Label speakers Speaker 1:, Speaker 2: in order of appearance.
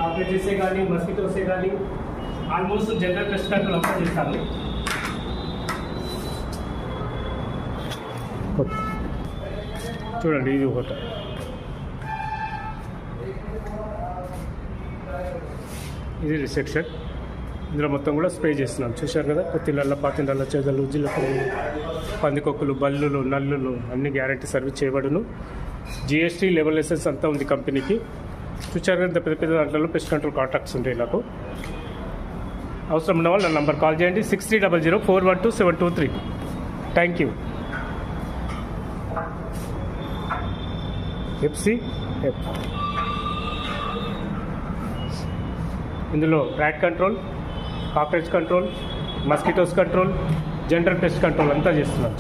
Speaker 1: కాక్రోచెసే కానీ మస్కిటోసే కానీ almost general pest control అంతా చేస్తాను. చూడండి ఇది ఒకటి. ఇది రిసెప్షన్. ఇందులో మొత్తం కూడా స్ప్రే చేస్తున్నాం. చూశారు కదా, కొత్తిళ్ళల్లో పాతిళ్ళల్లో చెదలు జిల్లకలు పందికొక్కులు బల్లులు నల్లులు అన్ని గ్యారంటీ సర్వీస్ చేయబడును. జిఎస్టీ లెవెల్ లైసెన్స్ అంతా ఉంది కంపెనీకి. చూశారు కదా, పెద్ద పెద్ద దాంట్లో పెస్ట్ కంట్రోల్ కాంటాక్ట్స్ ఉంటాయి. నాకు అవసరం ఉన్న వాళ్ళు నా నంబర్ కాల్ చేయండి. 6300412723. Thank you. ఇందులో rat control, cockroach control, mosquitoes control, general pest control అంతా చేస్తున్నాను.